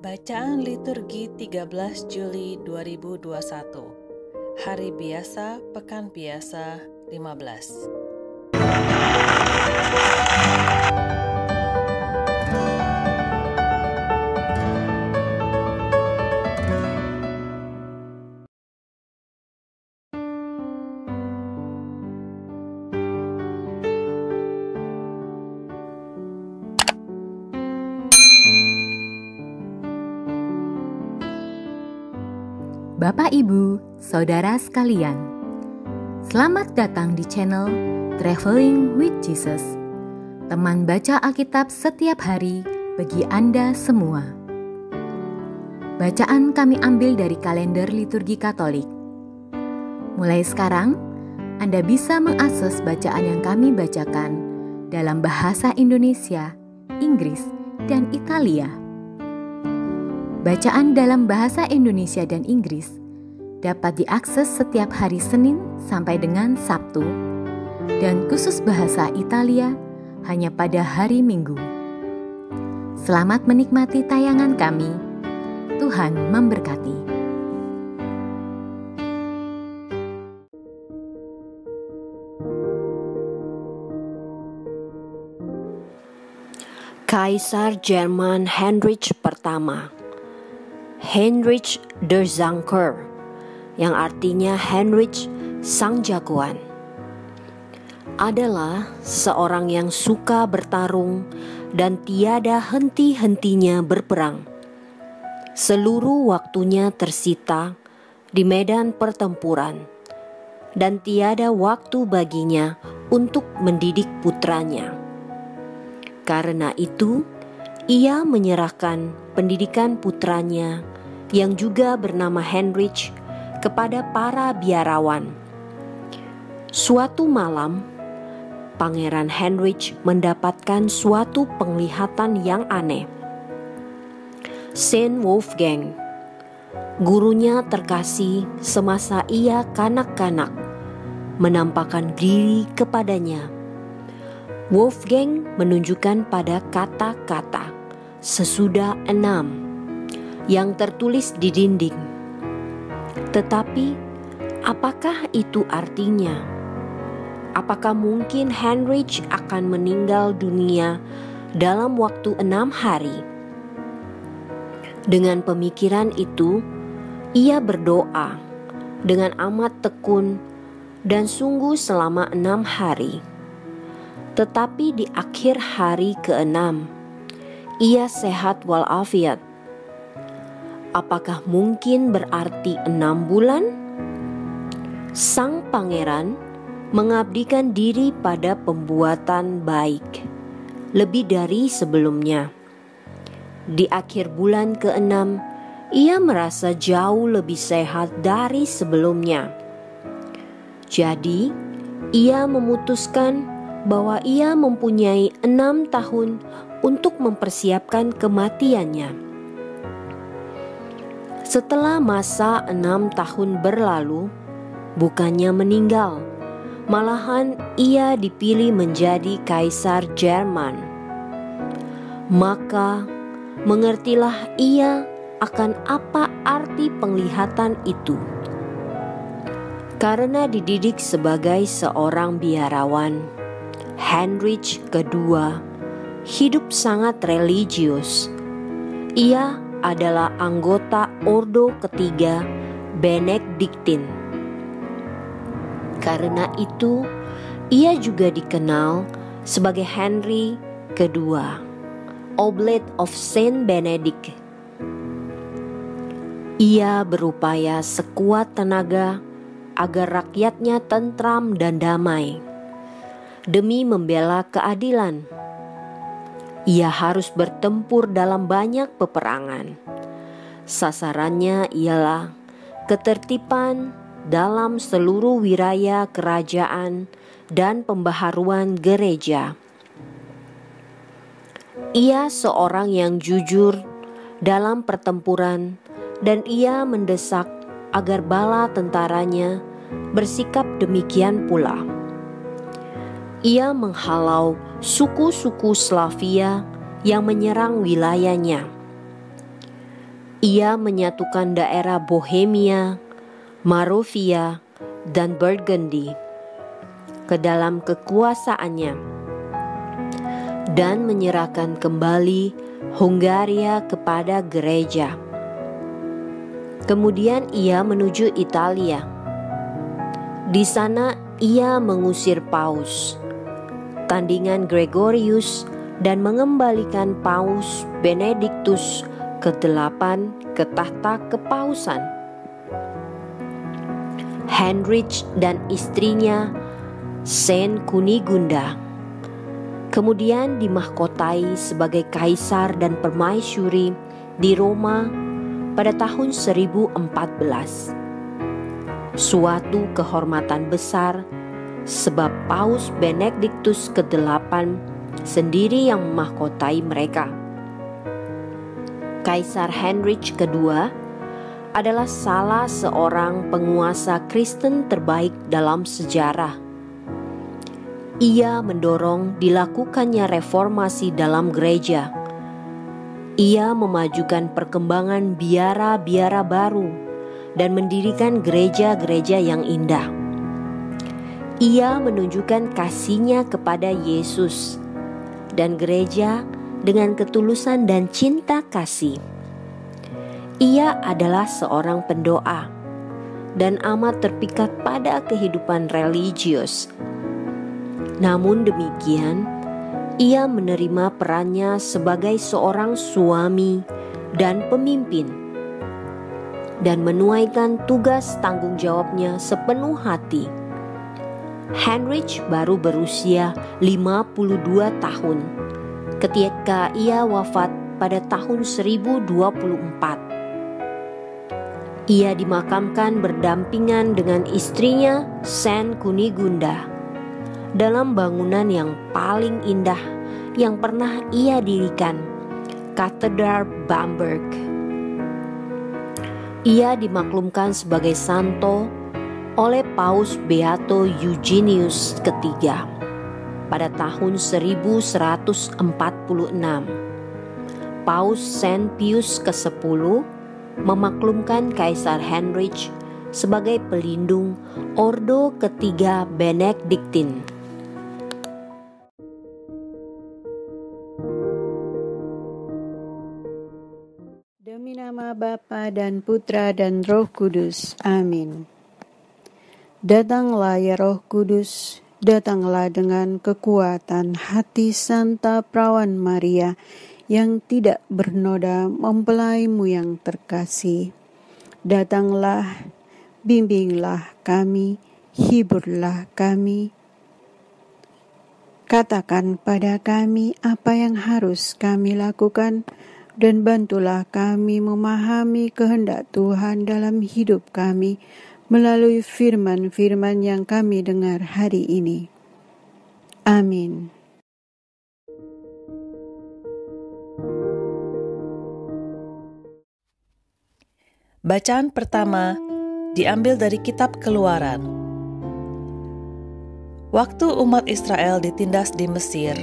Bacaan liturgi 13 Juli 2021, Hari Biasa, Pekan Biasa 15. Bapak, Ibu, Saudara sekalian, selamat datang di channel Traveling with Jesus, teman baca Alkitab setiap hari bagi Anda semua. Bacaan kami ambil dari kalender liturgi Katolik. Mulai sekarang, Anda bisa mengakses bacaan yang kami bacakan dalam bahasa Indonesia, Inggris, dan Italia. Bacaan dalam bahasa Indonesia dan Inggris dapat diakses setiap hari Senin sampai dengan Sabtu, dan khusus bahasa Italia hanya pada hari Minggu. Selamat menikmati tayangan kami. Tuhan memberkati. Kaisar Jerman Heinrich pertama, Heinrich der Zanker, yang artinya Heinrich Sang Jagoan, adalah seorang yang suka bertarung dan tiada henti-hentinya berperang. Seluruh waktunya tersita di medan pertempuran, dan tiada waktu baginya untuk mendidik putranya. Karena itu, ia menyerahkan pendidikan putranya yang juga bernama Heinrich kepada para biarawan. Suatu malam, Pangeran Heinrich mendapatkan suatu penglihatan yang aneh. Saint Wolfgang, gurunya terkasih semasa ia kanak-kanak, menampakkan diri kepadanya. Wolfgang menunjukkan pada kata-kata sesudah 6 yang tertulis di dinding. Tetapi, apakah itu artinya? Apakah mungkin Heinrich akan meninggal dunia dalam waktu 6 hari? Dengan pemikiran itu, ia berdoa dengan amat tekun dan sungguh selama 6 hari. Tetapi di akhir hari ke-6, ia sehat walafiat. Apakah mungkin berarti 6 bulan? Sang pangeran mengabdikan diri pada pembuatan baik lebih dari sebelumnya. Di akhir bulan ke-6, ia merasa jauh lebih sehat dari sebelumnya. Jadi, ia memutuskan bahwa ia mempunyai 6 tahun untuk mempersiapkan kematiannya. Setelah masa 6 tahun berlalu, bukannya meninggal, malahan ia dipilih menjadi Kaisar Jerman. Maka, mengertilah ia akan apa arti penglihatan itu. Karena dididik sebagai seorang biarawan, Heinrich kedua hidup sangat religius. Ia adalah anggota Ordo ketiga Benediktin. Karena itu, ia juga dikenal sebagai Henry kedua, Oblate of Saint Benedict. Ia berupaya sekuat tenaga agar rakyatnya tentram dan damai. Demi membela keadilan, ia harus bertempur dalam banyak peperangan. Sasarannya ialah ketertiban dalam seluruh wilayah kerajaan dan pembaharuan gereja. Ia seorang yang jujur dalam pertempuran, dan ia mendesak agar bala tentaranya bersikap demikian pula. ia menghalau suku-suku Slavia yang menyerang wilayahnya. Ia menyatukan daerah Bohemia, Moravia, dan Burgundy ke dalam kekuasaannya dan menyerahkan kembali Hungaria kepada gereja. Kemudian ia menuju Italia. Di sana ia mengusir Paus, tandingan Gregorius, dan mengembalikan Paus Benediktus ke-8 ke tahta kepausan. Heinrich dan istrinya Saint Kunigunda kemudian dimahkotai sebagai kaisar dan permaisuri di Roma pada tahun 1014. Suatu kehormatan besar sebab Paus Benediktus ke-8 sendiri yang memahkotai mereka. Kaisar Heinrich II adalah salah seorang penguasa Kristen terbaik dalam sejarah. Ia mendorong dilakukannya reformasi dalam gereja. Ia memajukan perkembangan biara-biara baru dan mendirikan gereja-gereja yang indah. Ia menunjukkan kasihnya kepada Yesus dan gereja dengan ketulusan dan cinta kasih. Ia adalah seorang pendoa dan amat terpikat pada kehidupan religius. Namun demikian, ia menerima perannya sebagai seorang suami dan pemimpin dan menuaikan tugas tanggung jawabnya sepenuh hati. Heinrich baru berusia 52 tahun ketika ia wafat pada tahun 1024. Ia dimakamkan berdampingan dengan istrinya Saint Kunigunda dalam bangunan yang paling indah yang pernah ia dirikan, Katedral Bamberg. Ia dimaklumkan sebagai santo oleh Paus Beato Eugenius III pada tahun 1146. Paus Saint Pius ke-10 memaklumkan Kaisar Heinrich sebagai pelindung Ordo ketiga Benediktin. Demi nama Bapa dan Putra dan Roh Kudus. Amin. Datanglah ya Roh Kudus, datanglah dengan kekuatan hati Santa Perawan Maria yang tidak bernoda mempelaimu yang terkasih. Datanglah, bimbinglah kami, hiburlah kami. Katakan pada kami apa yang harus kami lakukan, dan bantulah kami memahami kehendak Tuhan dalam hidup kami melalui firman-firman yang kami dengar hari ini. Amin. Bacaan pertama diambil dari kitab Keluaran. Waktu umat Israel ditindas di Mesir,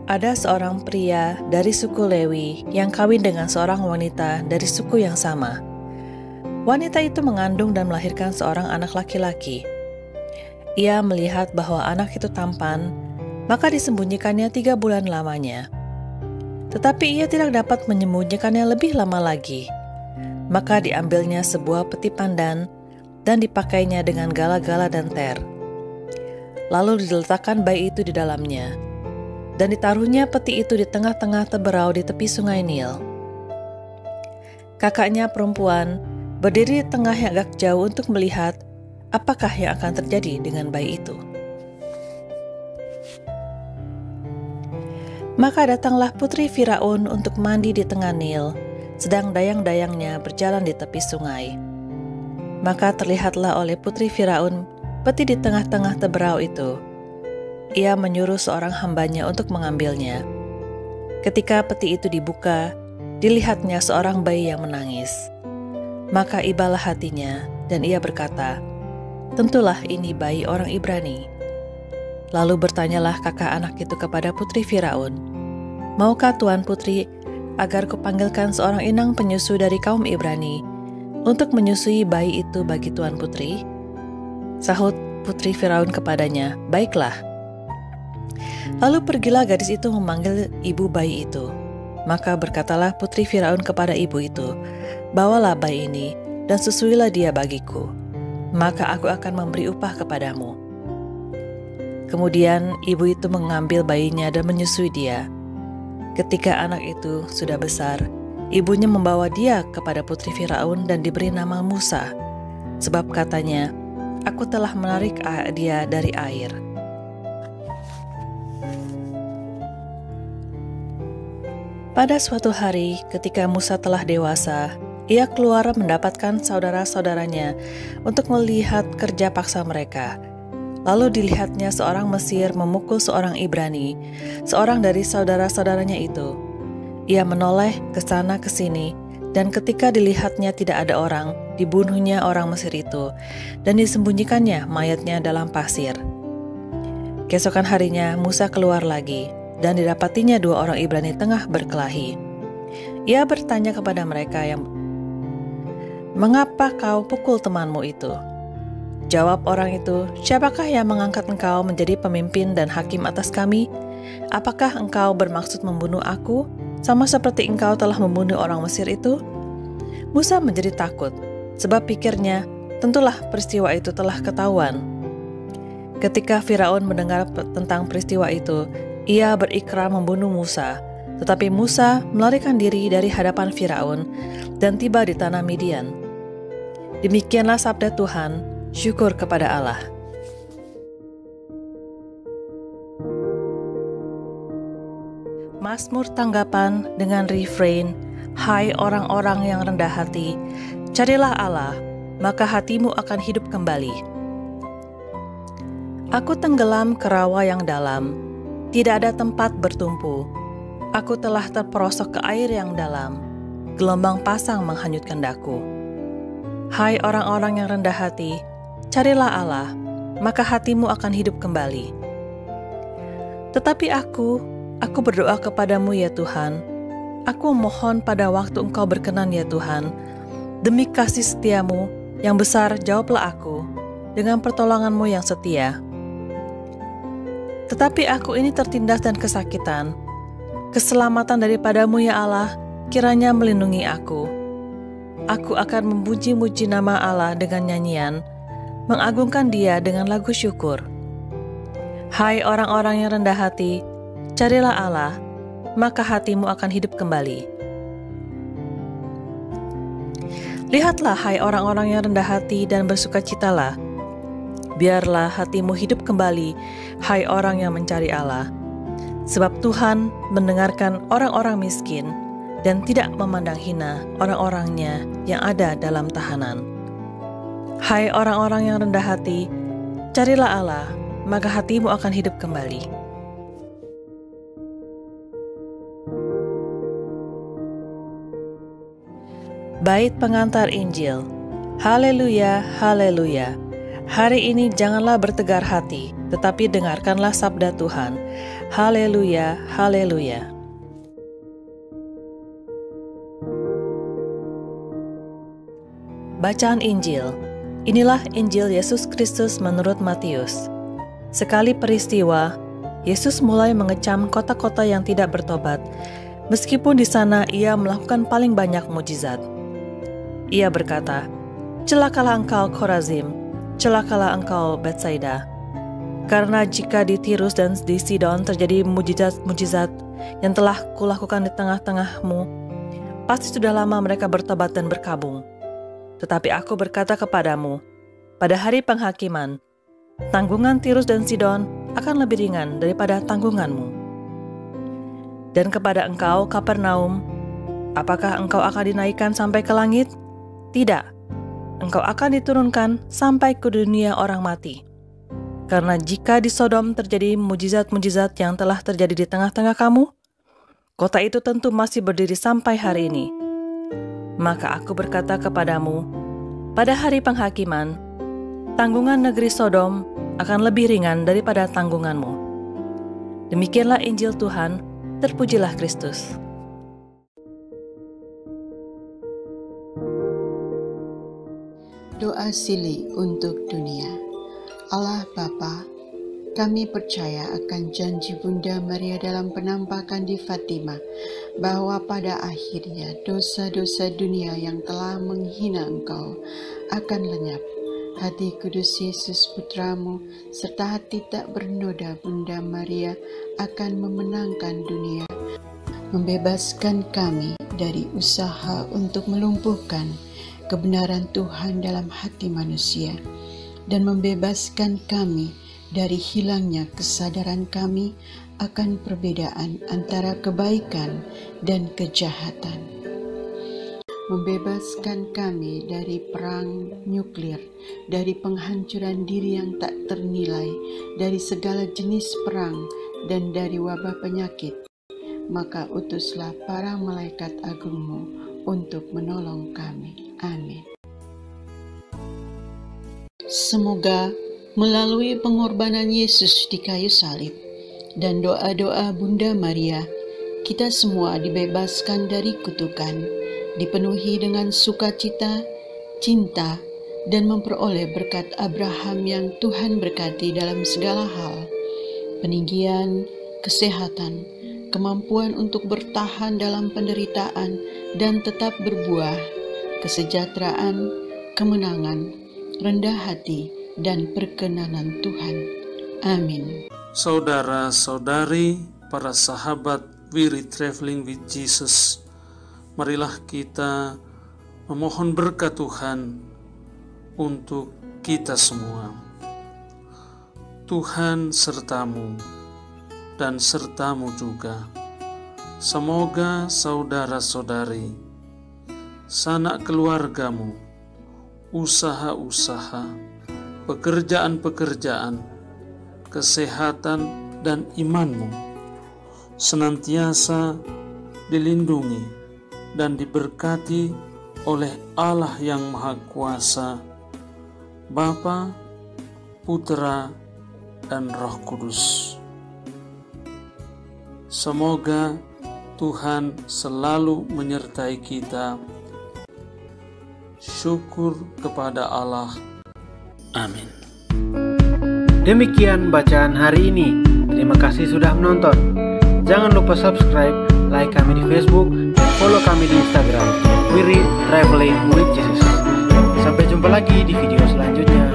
ada seorang pria dari suku Lewi yang kawin dengan seorang wanita dari suku yang sama. Wanita itu mengandung dan melahirkan seorang anak laki-laki. Ia melihat bahwa anak itu tampan, maka disembunyikannya 3 bulan lamanya. Tetapi ia tidak dapat menyembunyikannya lebih lama lagi. Maka diambilnya sebuah peti pandan dan dipakainya dengan gala-gala dan ter. Lalu diletakkan bayi itu di dalamnya, dan ditaruhnya peti itu di tengah-tengah teberau di tepi sungai Nil. Kakaknya perempuan berdiri di tengah yang agak jauh untuk melihat apakah yang akan terjadi dengan bayi itu. Maka datanglah putri Firaun untuk mandi di tengah Nil, sedang dayang-dayangnya berjalan di tepi sungai. Maka terlihatlah oleh putri Firaun peti di tengah-tengah teberau itu. Ia menyuruh seorang hambanya untuk mengambilnya. Ketika peti itu dibuka, dilihatnya seorang bayi yang menangis. Maka ibalah hatinya, dan ia berkata, "Tentulah ini bayi orang Ibrani." Lalu bertanyalah kakak anak itu kepada putri Firaun, "Maukah Tuan Putri agar kupanggilkan seorang inang penyusu dari kaum Ibrani untuk menyusui bayi itu bagi Tuan Putri?" Sahut putri Firaun kepadanya, "Baiklah." Lalu pergilah gadis itu memanggil ibu bayi itu. Maka berkatalah putri Firaun kepada ibu itu, "Bawalah bayi ini dan susuilah dia bagiku, maka aku akan memberi upah kepadamu." Kemudian ibu itu mengambil bayinya dan menyusui dia. Ketika anak itu sudah besar, ibunya membawa dia kepada putri Firaun dan diberi nama Musa, sebab katanya, "Aku telah menarik dia dari air." Pada suatu hari, ketika Musa telah dewasa, ia keluar mendapatkan saudara-saudaranya untuk melihat kerja paksa mereka. Lalu dilihatnya seorang Mesir memukul seorang Ibrani, seorang dari saudara-saudaranya itu. Ia menoleh ke sana ke sini, dan ketika dilihatnya tidak ada orang, dibunuhnya orang Mesir itu, dan disembunyikannya mayatnya dalam pasir. Keesokan harinya Musa keluar lagi, dan didapatinya 2 orang Ibrani tengah berkelahi. Ia bertanya kepada mereka "Mengapa kau pukul temanmu itu?" Jawab orang itu, "Siapakah yang mengangkat engkau menjadi pemimpin dan hakim atas kami? Apakah engkau bermaksud membunuh aku, sama seperti engkau telah membunuh orang Mesir itu?" Musa menjadi takut, sebab pikirnya, tentulah peristiwa itu telah ketahuan. Ketika Firaun mendengar tentang peristiwa itu, ia berikrar membunuh Musa, tetapi Musa melarikan diri dari hadapan Firaun dan tiba di tanah Midian. Demikianlah sabda Tuhan. Syukur kepada Allah. Mazmur tanggapan dengan refrain, "Hai orang-orang yang rendah hati, carilah Allah, maka hatimu akan hidup kembali." Aku tenggelam ke rawa yang dalam, tidak ada tempat bertumpu. Aku telah terperosok ke air yang dalam, gelombang pasang menghanyutkan daku. Hai orang-orang yang rendah hati, carilah Allah, maka hatimu akan hidup kembali. Tetapi aku berdoa kepadamu ya Tuhan. Aku mohon pada waktu Engkau berkenan ya Tuhan. Demi kasih setiamu yang besar, jawablah aku dengan pertolonganmu yang setia. Tetapi aku ini tertindas dan kesakitan. Keselamatan daripadamu ya Allah, kiranya melindungi aku. Aku akan memuji-muji nama Allah dengan nyanyian, mengagungkan Dia dengan lagu syukur. Hai orang-orang yang rendah hati, carilah Allah, maka hatimu akan hidup kembali. Lihatlah hai orang-orang yang rendah hati dan bersukacitalah. Biarlah hatimu hidup kembali, hai orang yang mencari Allah. Sebab Tuhan mendengarkan orang-orang miskin dan tidak memandang hina orang-orangnya yang ada dalam tahanan. Hai orang-orang yang rendah hati, carilah Allah, maka hatimu akan hidup kembali. Bait pengantar Injil. Haleluya, haleluya. Hari ini janganlah bertegar hati, tetapi dengarkanlah sabda Tuhan. Haleluya, haleluya. Bacaan Injil. Inilah Injil Yesus Kristus menurut Matius. Sekali peristiwa, Yesus mulai mengecam kota-kota yang tidak bertobat, meskipun di sana ia melakukan paling banyak mukjizat. Ia berkata, "Celakalah engkau Khorazim, celakalah engkau Betsaida. Karena jika di Tirus dan di Sidon terjadi mukjizat-mukjizat yang telah kulakukan di tengah-tengahmu, pasti sudah lama mereka bertobat dan berkabung. Tetapi aku berkata kepadamu, pada hari penghakiman, tanggungan Tirus dan Sidon akan lebih ringan daripada tanggunganmu. Dan kepada engkau, Kapernaum, apakah engkau akan dinaikkan sampai ke langit? Tidak, engkau akan diturunkan sampai ke dunia orang mati. Karena jika di Sodom terjadi mujizat-mujizat yang telah terjadi di tengah-tengah kamu, kota itu tentu masih berdiri sampai hari ini. Maka aku berkata kepadamu, pada hari penghakiman, tanggungan negeri Sodom akan lebih ringan daripada tanggunganmu. Demikianlah Injil Tuhan, terpujilah Kristus. Doa Sili untuk dunia. Allah Bapa, kami percaya akan janji Bunda Maria dalam penampakan di Fatima, bahwa pada akhirnya dosa-dosa dunia yang telah menghina Engkau akan lenyap. Hati kudus Yesus Putramu, serta hati tak bernoda Bunda Maria akan memenangkan dunia, membebaskan kami dari usaha untuk melumpuhkan kebenaran Tuhan dalam hati manusia, dan membebaskan kami dari hilangnya kesadaran kami akan perbedaan antara kebaikan dan kejahatan. Membebaskan kami dari perang nuklir, dari penghancuran diri yang tak ternilai, dari segala jenis perang, dan dari wabah penyakit. Maka utuslah para malaikat agung-Mu untuk menolong kami. Amin. Semoga melalui pengorbanan Yesus di kayu salib dan doa-doa Bunda Maria, kita semua dibebaskan dari kutukan, dipenuhi dengan sukacita, cinta, dan memperoleh berkat Abraham yang Tuhan berkati dalam segala hal, peninggian, kesehatan, kemampuan untuk bertahan dalam penderitaan dan tetap berbuah, kesejahteraan, kemenangan, rendah hati, dan perkenanan Tuhan. Amin. Saudara-saudari, para sahabat Weary Traveling with Jesus, marilah kita memohon berkat Tuhan untuk kita semua. Tuhan sertamu dan sertamu juga. Semoga saudara-saudari, sanak keluargamu, usaha-usaha, pekerjaan-pekerjaan, kesehatan dan imanmu senantiasa dilindungi dan diberkati oleh Allah yang Maha Kuasa, Bapa, Putra, dan Roh Kudus. Semoga Tuhan selalu menyertai kita. Syukur kepada Allah. Amin. Demikian bacaan hari ini. Terima kasih sudah menonton. Jangan lupa subscribe, like kami di Facebook, dan follow kami di Instagram. Weary Traveling with Jesus. Sampai jumpa lagi di video selanjutnya.